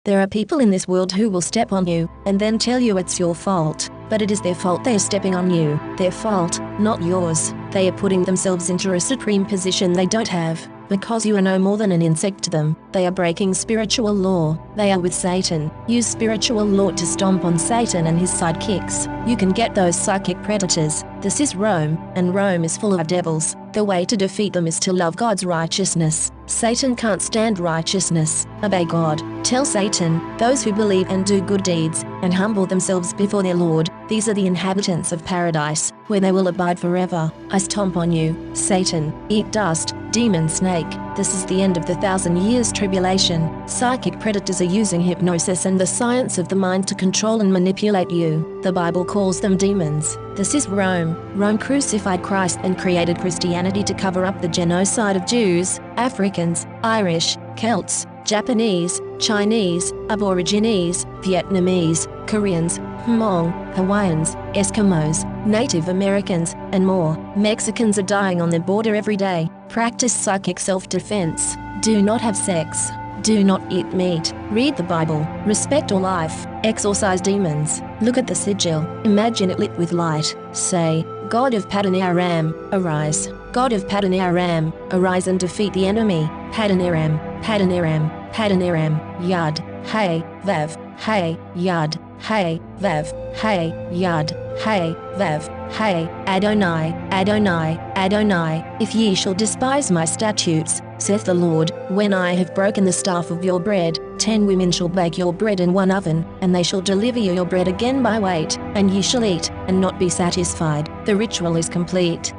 There are people in this world who will step on you, and then tell you it's your fault. But it is their fault they are stepping on you. Their fault, not yours. They are putting themselves into a supreme position they don't have. Because you are no more than an insect to them, they are breaking spiritual law. They are with Satan. Use spiritual law to stomp on Satan and his sidekicks. You can get those psychic predators. This is Rome, and Rome is full of devils. The way to defeat them is to love God's righteousness. Satan can't stand righteousness. Obey God. Tell Satan, those who believe and do good deeds, and humble themselves before their Lord, these are the inhabitants of paradise, where they will abide forever. I stomp on you, Satan. Eat dust, demon snake. This is the end of the 1,000 years tribulation. Psychic predators are using hypnosis and the science of the mind to control and manipulate you. The Bible calls them demons. This is Rome. Rome crucified Christ and created Christianity to cover up the genocide of Jews, Africans, Irish, Celts, Japanese, Chinese, Aborigines, Vietnamese, Koreans, Hmong, Hawaiians, Eskimos, Native Americans, and more. Mexicans are dying on the border every day. Practice psychic self-defense. Do not have sex. Do not eat meat. Read the Bible. Respect all life. Exorcise demons. Look at the sigil. Imagine it lit with light. Say, God of Padanaram, arise. God of Padanaram, arise and defeat the enemy. Padanaram, Padanaram, Padanaram, Yud, Hey, Vav, Hey, Yud, Hey, Vav, Hey, Yud, Hey, Vav, Hey, Adonai, Adonai, Adonai. If ye shall despise my statutes, saith the Lord, when I have broken the staff of your bread, 10 women shall bake your bread in one oven, and they shall deliver you your bread again by weight, and ye shall eat, and not be satisfied. The ritual is complete.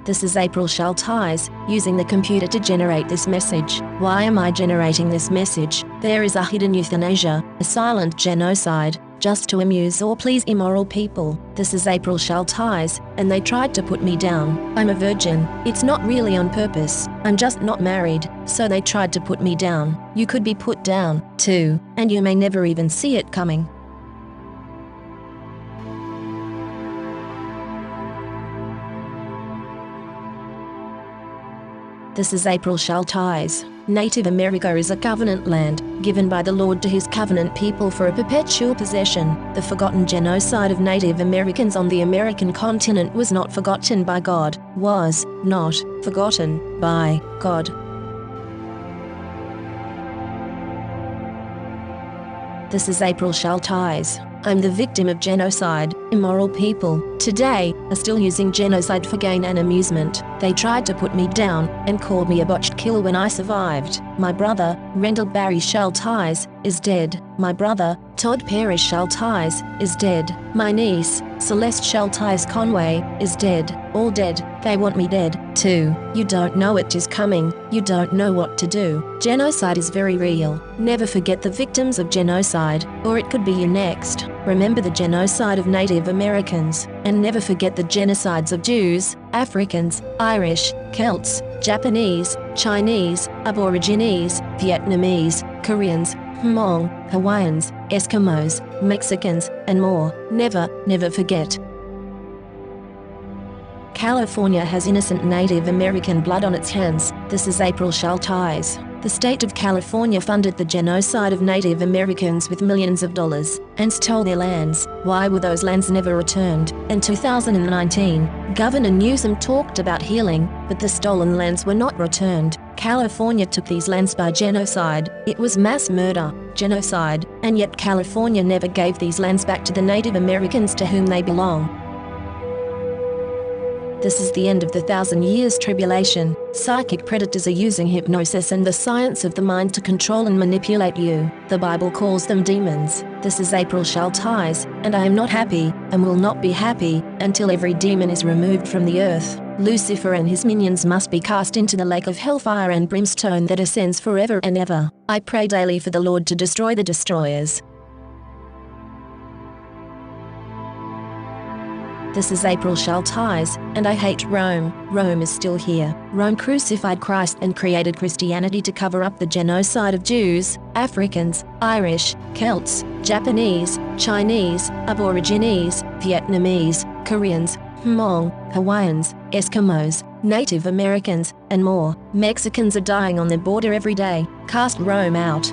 This is April Schulthies, using the computer to generate this message. Why am I generating this message? There is a hidden euthanasia, a silent genocide, just to amuse or please immoral people. This is April Schulthies, and they tried to put me down. I'm a virgin. It's not really on purpose. I'm just not married, so they tried to put me down. You could be put down, too, and you may never even see it coming. This is April Schulthies. Native America is a covenant land, given by the Lord to his covenant people for a perpetual possession. The forgotten genocide of Native Americans on the American continent was not forgotten by God, was not forgotten by God. This is April Schulthies. I'm the victim of genocide. Immoral people, today, are still using genocide for gain and amusement. They tried to put me down, and called me a botched kill when I survived. My brother, Rendell Barry Schulthies, is dead. My brother, Todd Parrish Schulthies, is dead. My niece, Celeste Schulthies Conway, is dead. All dead. They want me dead, too. You don't know it is coming. You don't know what to do. Genocide is very real. Never forget the victims of genocide, or it could be you next. Remember the genocide of Native Americans, and never forget the genocides of Jews, Africans, Irish, Celts, Japanese, Chinese, Aborigines, Vietnamese, Koreans, Hmong, Hawaiians, Eskimos, Mexicans, and more. Never, never forget. California has innocent Native American blood on its hands. This is April Schulthies. The state of California funded the genocide of Native Americans with millions of dollars, and stole their lands. Why were those lands never returned? In 2019, Governor Newsom talked about healing, but the stolen lands were not returned. California took these lands by genocide. It was mass murder, genocide, and yet California never gave these lands back to the Native Americans to whom they belong. This is the end of the 1,000 years tribulation. Psychic predators are using hypnosis and the science of the mind to control and manipulate you. The Bible calls them demons. This is April Schulthies, and I am not happy, and will not be happy, until every demon is removed from the earth. Lucifer and his minions must be cast into the lake of hellfire and brimstone that ascends forever and ever. I pray daily for the Lord to destroy the destroyers. This is April Schulthies, and I hate Rome. Rome is still here. Rome crucified Christ and created Christianity to cover up the genocide of Jews, Africans, Irish, Celts, Japanese, Chinese, Aborigines, Vietnamese, Koreans, Hmong, Hawaiians, Eskimos, Native Americans, and more. Mexicans are dying on the border every day. Cast Rome out.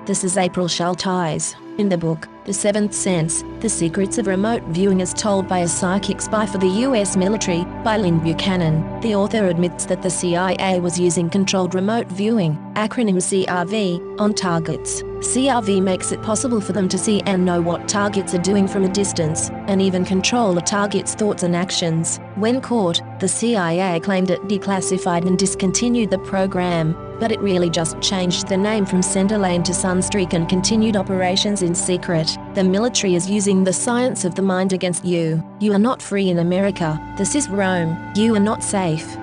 This is April Schulthies. In the book, The Seventh Sense, The Secrets of Remote Viewing as Told by a Psychic Spy for the U.S. Military, by Lynn Buchanan, the author admits that the CIA was using controlled remote viewing, acronym CRV, on targets. CRV makes it possible for them to see and know what targets are doing from a distance, and even control a target's thoughts and actions. When caught, the CIA claimed it declassified and discontinued the program, but it really just changed the name from Centerlane to Sunstreak and continued operations in secret. The military is using the science of the mind against you. You are not free in America. This is Rome. You are not safe.